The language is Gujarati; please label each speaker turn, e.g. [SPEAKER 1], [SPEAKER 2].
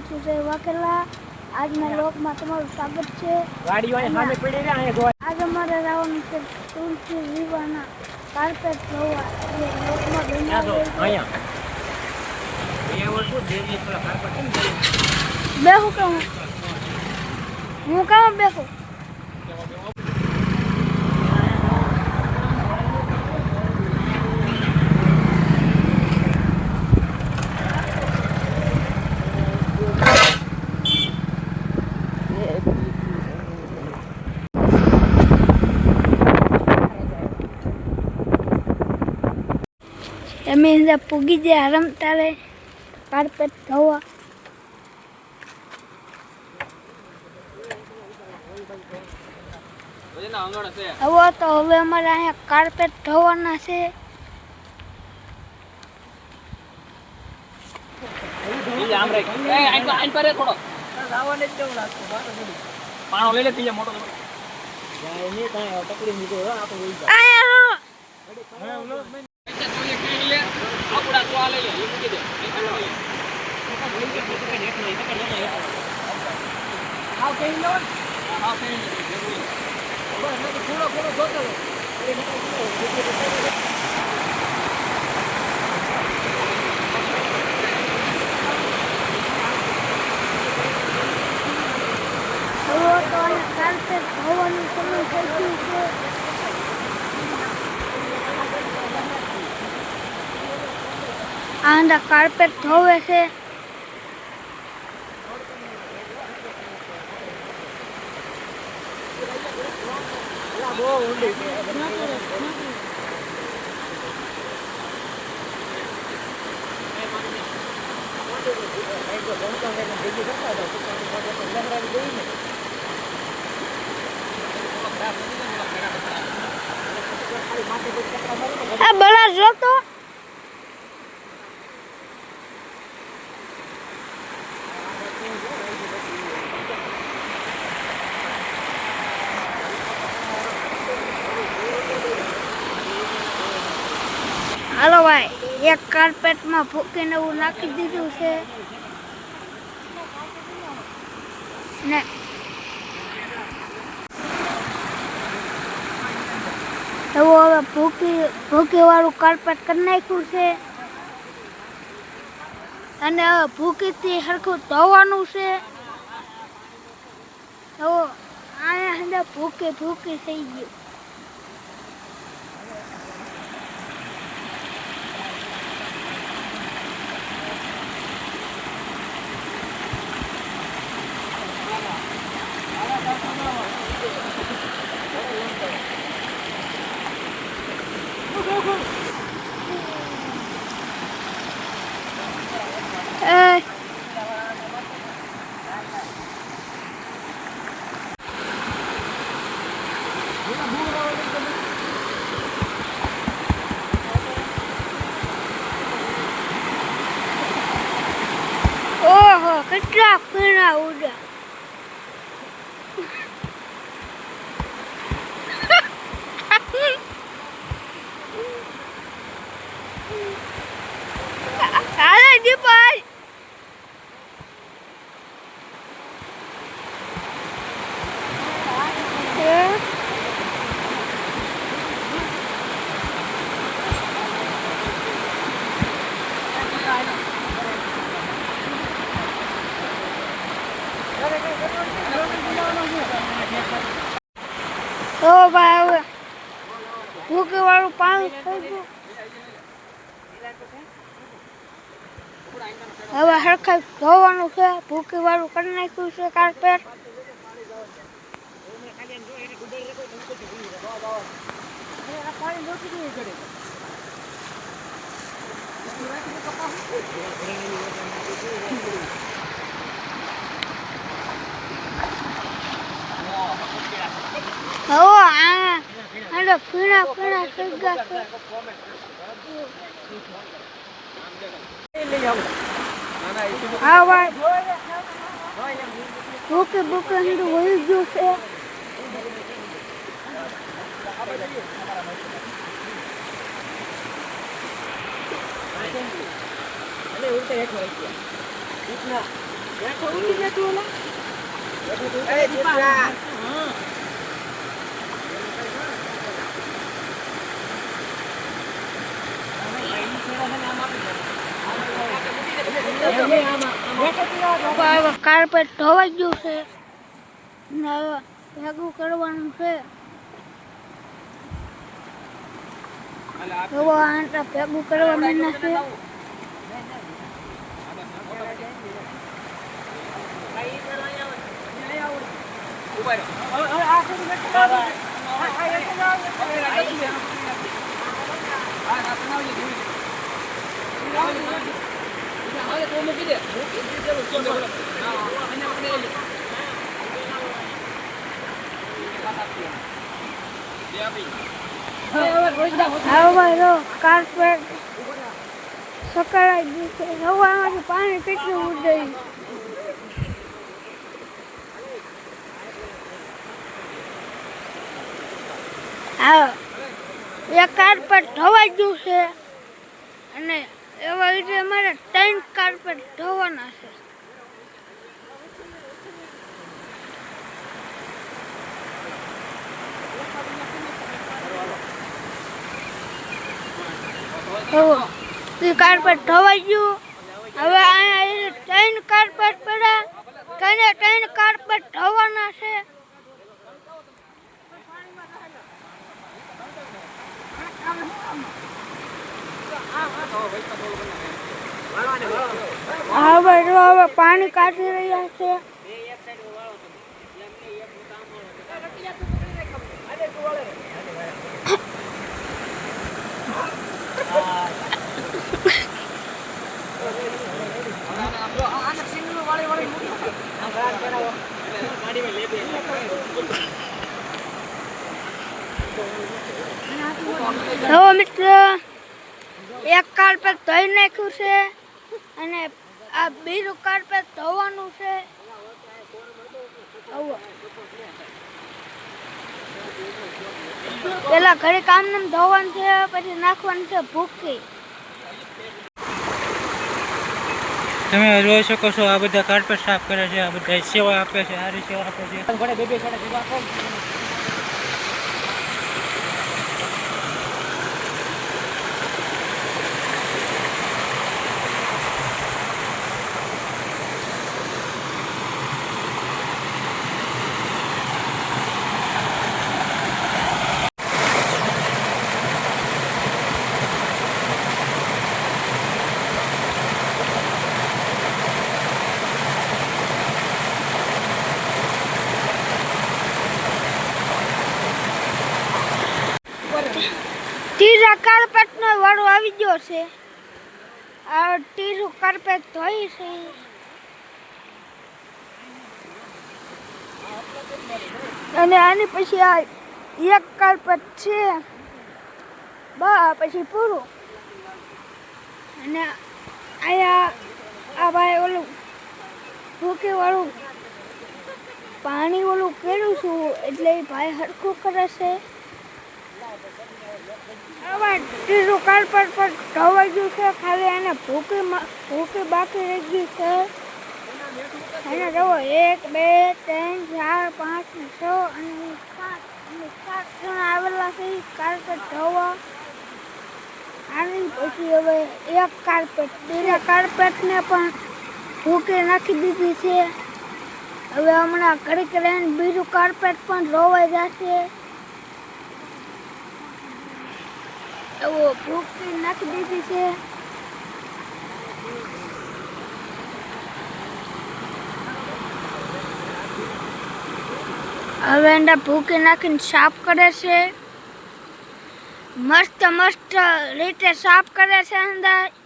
[SPEAKER 1] હું છું જય વાઘેલા. આજના લોકમાં તમારું સ્વાગત છે.
[SPEAKER 2] ગાડીઓ અહીંયા સામે પડી રહ્યા અહીંયા જોવા.
[SPEAKER 1] આજ અમારે રાવણ છે તુલસી વિવાહના કાર્પેટ જોવા જે લોકમાં બનાવે છે.
[SPEAKER 2] અહીંયા એ વસ્તુ દેવી પેલા કાર્પેટ કેમ દે
[SPEAKER 1] બેહું કે હું કામ બેહું એમ પૂગી જાય રમતા રહે કાર્પેટ ધોવા. હવે અમારે અહીંયા કાર્પેટ ધોવાના છે.
[SPEAKER 2] પાણો લઈ લે પીજે મોટો આપડા તો આ લઈ લે મૂકી દે આવ કઈ લો આવ કઈ બસ થોડો થોડો જોતો કાર્પેટ ધોવાનું સમય થઈ ગયું છે. આંડા કાર્પેટ ધોવે છે. આ બળા જોતો હાલો ભાઈ એક કાર્પેટમાં ફૂકીને એવું નાખી દીધું છે ને એવું હવે ભૂકી વાળું કાર્પેટ કરી નાખ્યું છે અને હવે ભૂકીથી સરખું ધોવાનું છે. તો અહીંયા ભૂકી થઈ ગયું. ઓહો કેટલા ફીણા ઉડ્યા. હાલે દીપાઈ તો ભાઈ હવે ભૂકી વાળું પાણી થઈ ગયું. હવે હરખા ધોવાનું છે. ભૂકી વાળું કરી નાખ્યું છે કાર્પેટ. હવે ફીણા થઈ ગયા છે. હા ભાઈ ભૂકી વહી ગયું છે. ઉલटे एक એ દીકરા
[SPEAKER 1] હવે કાર્પેટ ધોવાઈ ગયું છે ને હવે ભેગું કરવાનું છે. હવે આંટા ભેગું કરવા માંડ્યા છે. હવે જો કાર્પેટ સકળાઈ ગયું છે. હવામાંથી પાણી કેટલું ઉડાયું. હા એક કાર્પેટ ધોવાઈ ગયું છે અને એવા રીતે અમારે 3 કાર્પેટ ધોવાના છે. કાર્પેટ ધોવાઈ ગયું. હવે અહીંયા 3 કાર્પેટ પડ્યા. કઈને 3 કાર્પેટ ધોવાના છે. હવે પાણી કાઢી રહ્યા છે. હવે મિત્રો એક કાર્પેટ ધોઈ નાખ્યું છે અને આ બીજું કાર્પેટ ધોવાનું છે. પેલા ઘરે કામ ધોવાનું છે પછી નાખવાનું છે ભૂકી.
[SPEAKER 3] તમે જોઈ શકો છો આ બધા કાર્પેટ સાફ કરે છે, આ બધા સેવા આપે છે, સારી સેવા આપે છે.
[SPEAKER 1] ત્રીજા કાર્પેટ નો વાળો આવી ગયો છે. આ ત્રીજું કાર્પેટ ધોઈ છે. અને આની પછી આ એક કાર્પેટ છે પછી પૂરું. અને અહીંયા આ ભાઈ ઓલું ભૂકી વાળું પાણી ઓલું કર્યું છું એટલે એ ભાઈ હરખું કરે છે. હવે ત્રીજું કાર્પેટ પર ધોવાઈ ગયું છે. ખાલી એને ભૂકી બાકી રહી ગઈ છે. એને જુઓ 1 2 3 4 5 6 અને 7 જણા આવેલા છે કાર્પેટ ધોવા. આની પછી હવે એક કાર્પેટ બીજા કાર્પેટને પણ ભૂકી નાખી દીધી છે. હવે હમણાં ઘડીક રહીને બીજું કાર્પેટ પણ ધોવાઈ જશે. એવો ભૂકી નાખી દીધી છે. હવે એને ભૂકી નાખીને સાફ કરે છે. મસ્ત રીતે સાફ કરે છે અંદર.